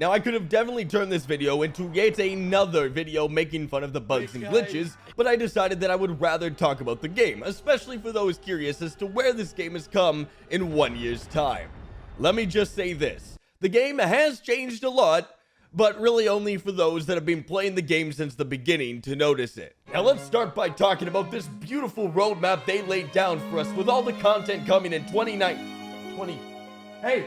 Now, I could have definitely turned this video into yet another video making fun of the bugs and glitches, but I decided that I would rather talk about the game, especially for those curious as to where this game has come in 1 year's time. Let me just say this, the game has changed a lot, but really only for those that have been playing the game since the beginning to notice it. Now let's start by talking about this beautiful roadmap they laid down for us with all the content coming in 2019. Hey,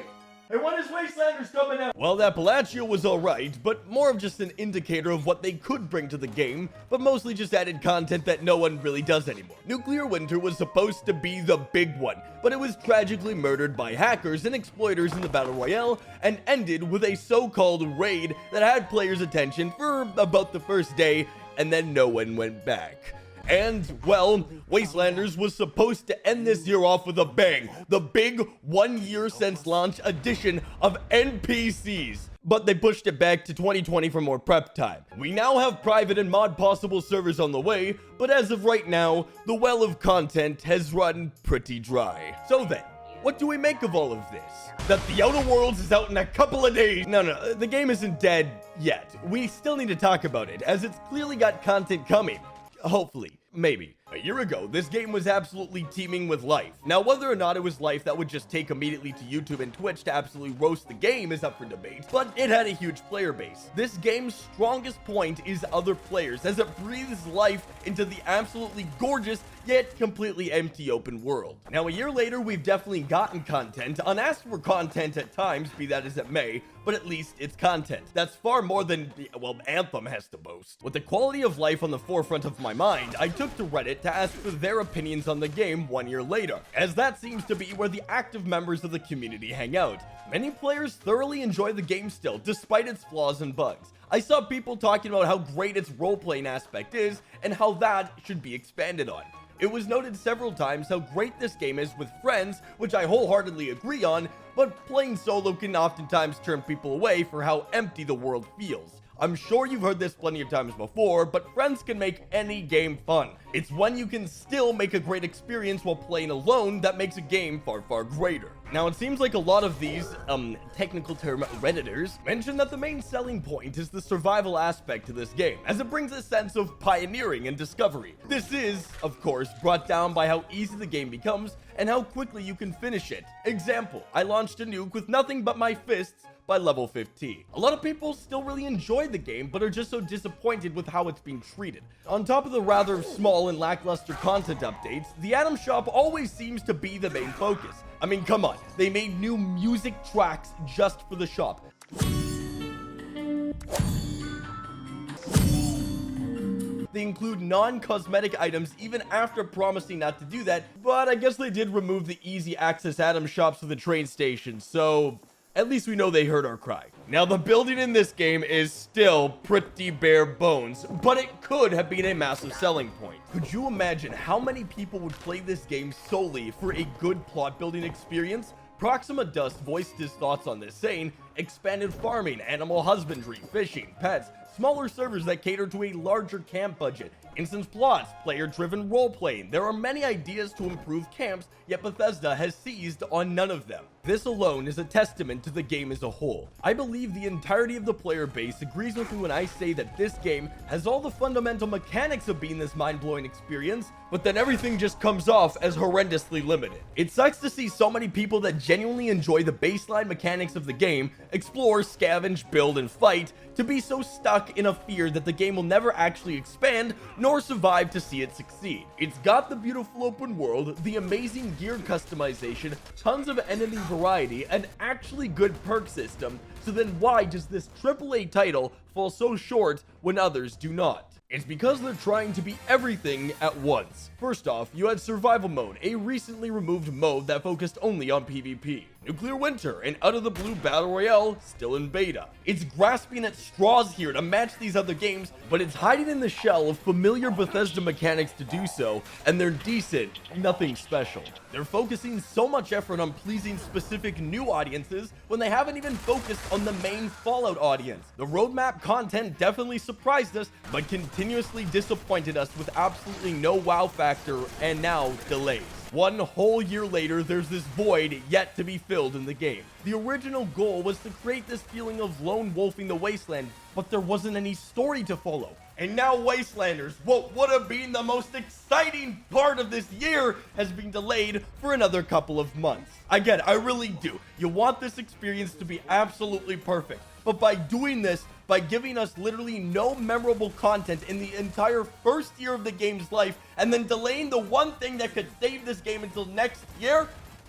when is Wastelanders coming out? Well, that Palacio was alright, but more of just an indicator of what they could bring to the game, but mostly just added content that no one really does anymore. Nuclear Winter was supposed to be the big one, but it was tragically murdered by hackers and exploiters in the Battle Royale, and ended with a so-called raid that had players' attention for about the first day, and then no one went back. And, well, Wastelanders was supposed to end this year off with a bang. The big 1 year since launch edition of NPCs. But they pushed it back to 2020 for more prep time. We now have private and mod possible servers on the way, but as of right now, the well of content has run pretty dry. So then, what do we make of all of this? That the Outer Worlds is out in a couple of days. No, the game isn't dead yet. We still need to talk about it, as it's clearly got content coming. Hopefully. Maybe. A year ago, this game was absolutely teeming with life. Now, whether or not it was life that would just take immediately to YouTube and Twitch to absolutely roast the game is up for debate, but it had a huge player base. This game's strongest point is other players, as it breathes life into the absolutely gorgeous, yet completely empty open world. Now, a year later, we've definitely gotten content, unasked for content at times, be that as it may, but at least it's content. That's far more than, well, Anthem has to boast. With the quality of life on the forefront of my mind, I took to Reddit to ask for their opinions on the game 1 year later, as that seems to be where the active members of the community hang out. Many players thoroughly enjoy the game still, despite its flaws and bugs. I saw people talking about how great its role-playing aspect is, and how that should be expanded on. It was noted several times how great this game is with friends, which I wholeheartedly agree on, but playing solo can oftentimes turn people away for how empty the world feels. I'm sure you've heard this plenty of times before, but friends can make any game fun. It's when you can still make a great experience while playing alone that makes a game far, far greater. Now, it seems like a lot of these, technical term Redditors mention that the main selling point is the survival aspect to this game, as it brings a sense of pioneering and discovery. This is, of course, brought down by how easy the game becomes and how quickly you can finish it. Example, I launched a nuke with nothing but my fists by level 15. A lot of people still really enjoy the game, but are just so disappointed with how it's being treated. On top of the rather small and lackluster content updates, the Atom Shop always seems to be the main focus. I mean, come on, they made new music tracks just for the shop. They include non-cosmetic items even after promising not to do that, but I guess they did remove the easy access Atom Shops to the train station, so at least we know they heard our cry. Now, the building in this game is still pretty bare bones, but it could have been a massive selling point. Could you imagine how many people would play this game solely for a good plot building experience? Proxima Dust voiced his thoughts on this, saying, expanded farming, animal husbandry, fishing, pets, smaller servers that cater to a larger camp budget, instance plots, player-driven role-playing. There are many ideas to improve camps, yet Bethesda has seized on none of them. This alone is a testament to the game as a whole. I believe the entirety of the player base agrees with me when I say that this game has all the fundamental mechanics of being this mind-blowing experience, but then everything just comes off as horrendously limited. It sucks to see so many people that genuinely enjoy the baseline mechanics of the game, explore, scavenge, build, and fight, to be so stuck in a fear that the game will never actually expand, nor survive to see it succeed. It's got the beautiful open world, the amazing gear customization, tons of enemy variety, and actually good perk system, so then why does this AAA title fall so short when others do not? It's because they're trying to be everything at once. First off, you had Survival Mode, a recently removed mode that focused only on PvP. Nuclear Winter, an out-of-the-blue Battle Royale, still in beta. It's grasping at straws here to match these other games, but it's hiding in the shell of familiar Bethesda mechanics to do so, and they're decent, nothing special. They're focusing so much effort on pleasing specific new audiences when they haven't even focused on the main Fallout audience. The roadmap content definitely surprised us, but continuously disappointed us with absolutely no wow factor and now delays. One whole year later, there's this void yet to be filled in the game. The original goal was to create this feeling of lone wolfing the wasteland, but there wasn't any story to follow. And now Wastelanders, what would have been the most exciting part of this year, has been delayed for another couple of months. I get it, I really do. You want this experience to be absolutely perfect. But by doing this, by giving us literally no memorable content in the entire first year of the game's life, and then delaying the one thing that could save this game until next year,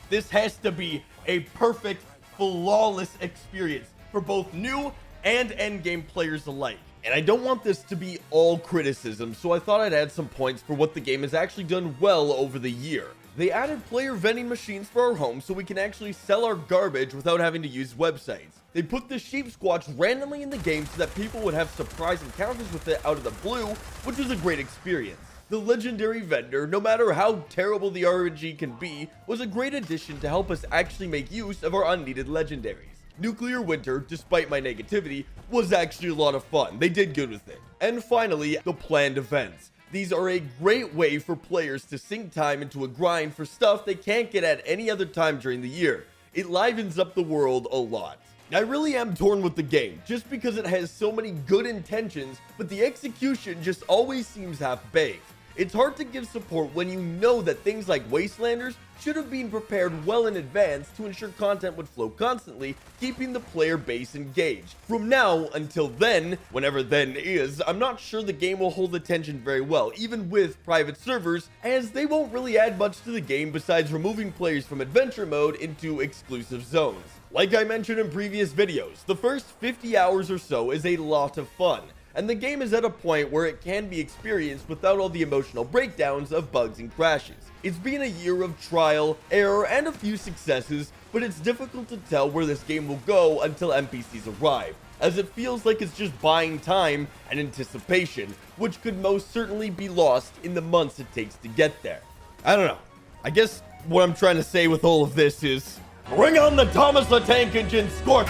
this has to be a perfect, flawless experience for both new and endgame players alike. And I don't want this to be all criticism, so I thought I'd add some points for what the game has actually done well over the year. They added player vending machines for our homes so we can actually sell our garbage without having to use websites. They put the sheep squatch randomly in the game so that people would have surprise encounters with it out of the blue, which was a great experience. The legendary vendor, no matter how terrible the RNG can be, was a great addition to help us actually make use of our unneeded legendaries. Nuclear Winter, despite my negativity, was actually a lot of fun. They did good with it. And finally, the planned events. These are a great way for players to sink time into a grind for stuff they can't get at any other time during the year. It livens up the world a lot. I really am torn with the game, just because it has so many good intentions, but the execution just always seems half-baked. It's hard to give support when you know that things like Wastelanders should have been prepared well in advance to ensure content would flow constantly, keeping the player base engaged. From now until then, whenever then is, I'm not sure the game will hold attention very well, even with private servers, as they won't really add much to the game besides removing players from adventure mode into exclusive zones. Like I mentioned in previous videos, the first 50 hours or so is a lot of fun, and the game is at a point where it can be experienced without all the emotional breakdowns of bugs and crashes. It's been a year of trial, error, and a few successes, but it's difficult to tell where this game will go until NPCs arrive, as it feels like it's just buying time and anticipation, which could most certainly be lost in the months it takes to get there. I don't know. I guess what I'm trying to say with all of this is, bring on the Thomas the Tank Engine, Scorch!